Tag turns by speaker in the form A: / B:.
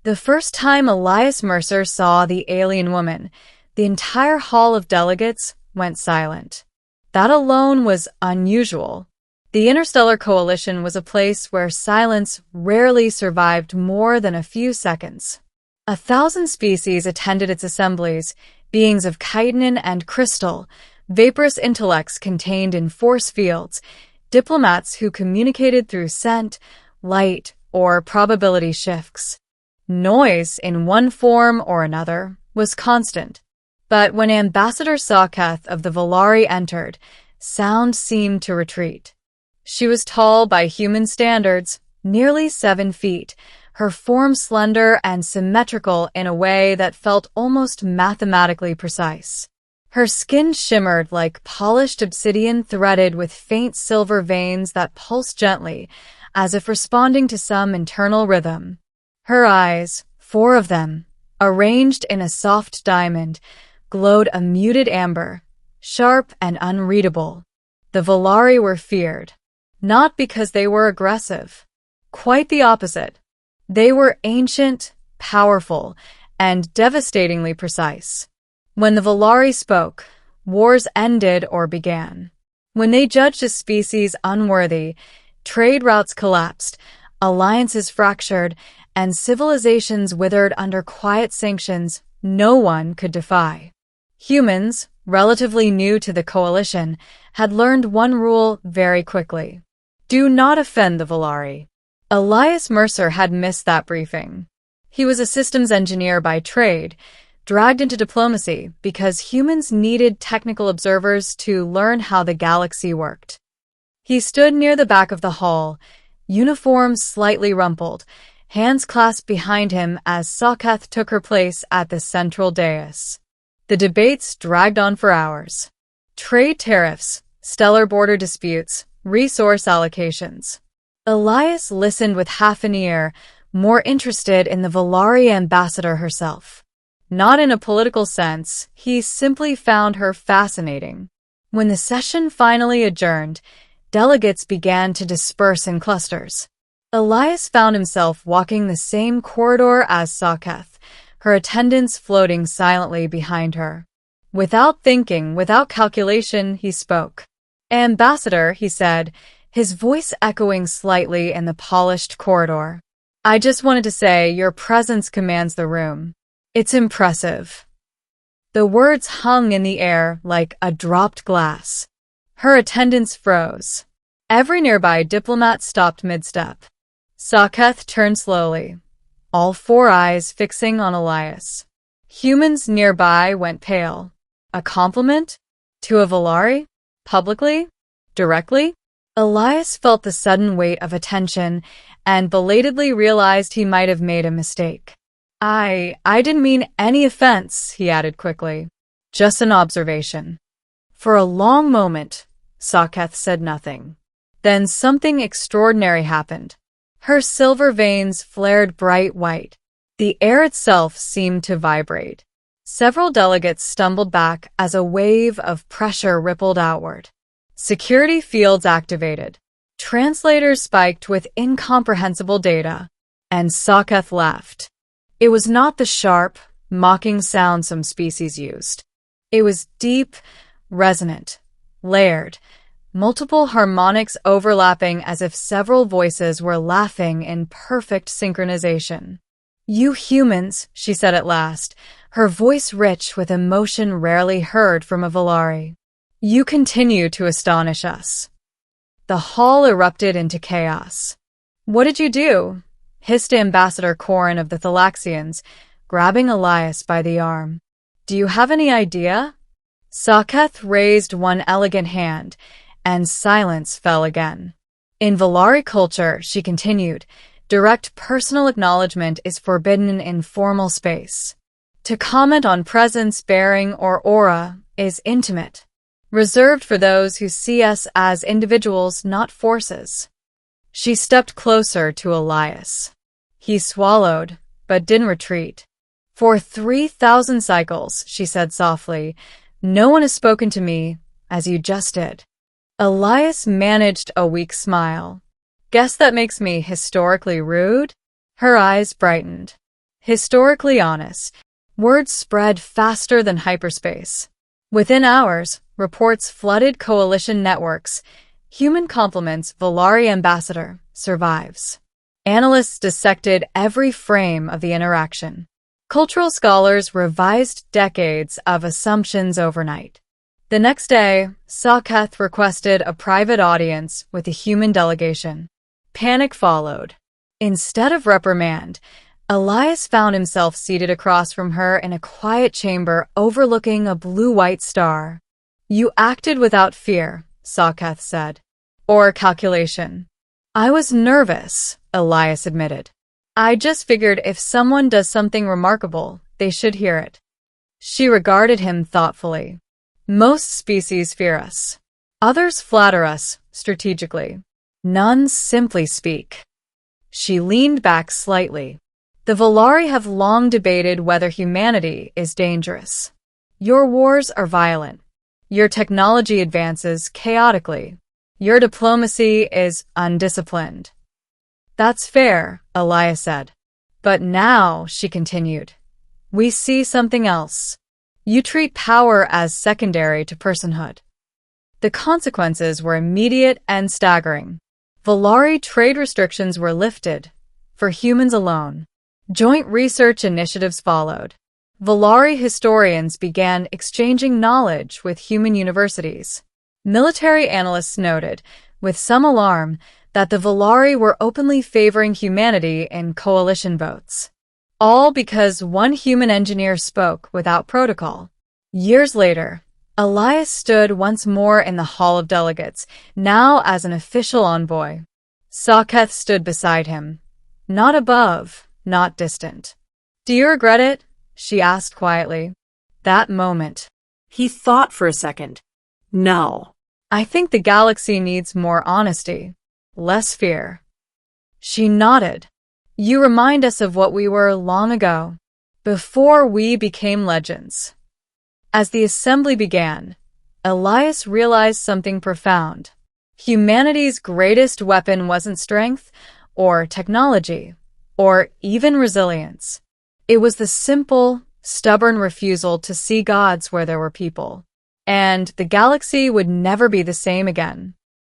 A: The first time Elias Mercer saw the alien woman, the entire hall of delegates went silent. That alone was unusual. The Interstellar Coalition was a place where silence rarely survived more than a few seconds. 1,000 species attended its assemblies, beings of chitin and crystal, vaporous intellects contained in force fields, diplomats who communicated through scent, light, or probability shifts. Noise, in one form or another, was constant. But when Ambassador Soketh of the Volari entered, sound seemed to retreat. She was tall by human standards, nearly 7 feet, her form slender and symmetrical in a way that felt almost mathematically precise. Her skin shimmered like polished obsidian threaded with faint silver veins that pulsed gently, as if responding to some internal rhythm. Her eyes, 4 of them, arranged in a soft diamond, glowed a muted amber, sharp and unreadable. The Volari were feared, not because they were aggressive. Quite the opposite. They were ancient, powerful, and devastatingly precise. When the Volari spoke, wars ended or began. When they judged a species unworthy, trade routes collapsed, alliances fractured, and civilizations withered under quiet sanctions no one could defy. Humans, relatively new to the coalition, had learned one rule very quickly. Do not offend the Volari. Elias Mercer had missed that briefing. He was a systems engineer by trade, dragged into diplomacy because humans needed technical observers to learn how the galaxy worked. He stood near the back of the hall, uniform slightly rumpled, hands clasped behind him as Soketh took her place at the central dais. The debates dragged on for hours. Trade tariffs, stellar border disputes, resource allocations. Elias listened with half an ear, more interested in the Volari ambassador herself. Not in a political sense, he simply found her fascinating. When the session finally adjourned, delegates began to disperse in clusters. Elias found himself walking the same corridor as Soketh, her attendants floating silently behind her. Without thinking, without calculation, he spoke. "Ambassador," he said, his voice echoing slightly in the polished corridor. "I just wanted to say your presence commands the room. It's impressive." The words hung in the air like a dropped glass. Her attendants froze. Every nearby diplomat stopped mid-step. Soketh turned slowly, all 4 eyes fixing on Elias. Humans nearby went pale. A compliment? To a Volari? Publicly? Directly? Elias felt the sudden weight of attention and belatedly realized he might have made a mistake. I didn't mean any offense," he added quickly. "Just an observation." For a long moment, Soketh said nothing. Then something extraordinary happened. Her silver veins flared bright white. The air itself seemed to vibrate. Several delegates stumbled back as a wave of pressure rippled outward. Security fields activated. Translators spiked with incomprehensible data. And Soketh laughed. It was not the sharp, mocking sound some species used. It was deep, resonant, layered, multiple harmonics overlapping as if several voices were laughing in perfect synchronization. "You humans," she said at last, her voice rich with emotion rarely heard from a Volari. "You continue to astonish us." The hall erupted into chaos. "What did you do?" hissed Ambassador Corrin of the Thalaxians, grabbing Elias by the arm. "Do you have any idea?" Soketh raised one elegant hand, and silence fell again. "In Volari culture," she continued, "direct personal acknowledgement is forbidden in formal space. To comment on presence, bearing, or aura is intimate, reserved for those who see us as individuals, not forces." She stepped closer to Elias. He swallowed, but didn't retreat. "For 3,000 cycles," she said softly, "no one has spoken to me as you just did." Elias managed a weak smile. "Guess that makes me historically rude?" Her eyes brightened. Historically honest. Word spread faster than hyperspace. Within hours, reports flooded coalition networks. HeGaveACompliment's Volari ambassador survives. Analysts dissected every frame of the interaction. Cultural scholars revised decades of assumptions overnight. The next day, SciFi requested a private audience with a human delegation. Panic followed. Instead of reprimand, Elias found himself seated across from her in a quiet chamber overlooking a blue-white star. "You acted without fear," SciFi said. "Or calculation." "I was nervous," Elias admitted. "I just figured if someone does something remarkable, they should hear it." She regarded him thoughtfully. "Most species fear us. Others flatter us strategically. None simply speak." She leaned back slightly. "The Volari have long debated whether humanity is dangerous. Your wars are violent. Your technology advances chaotically. Your diplomacy is undisciplined." "That's fair," Elias said. "But now," she continued, "we see something else. You treat power as secondary to personhood." The consequences were immediate and staggering. Volari trade restrictions were lifted, for humans alone. Joint research initiatives followed. Volari historians began exchanging knowledge with human universities. Military analysts noted, with some alarm, that the Volari were openly favoring humanity in coalition votes. All because one human engineer spoke without protocol. Years later, Elias stood once more in the Hall of Delegates, now as an official envoy. SciFi stood beside him. Not above, not distant. "Do you regret it?" she asked quietly. That moment.
B: He thought for a second. "No."
A: "I think the galaxy needs more honesty, less fear." She nodded. "You remind us of what we were long ago, before we became legends." As the assembly began, Elias realized something profound. Humanity's greatest weapon wasn't strength, or technology, or even resilience. It was the simple, stubborn refusal to see gods where there were people. And the galaxy would never be the same again.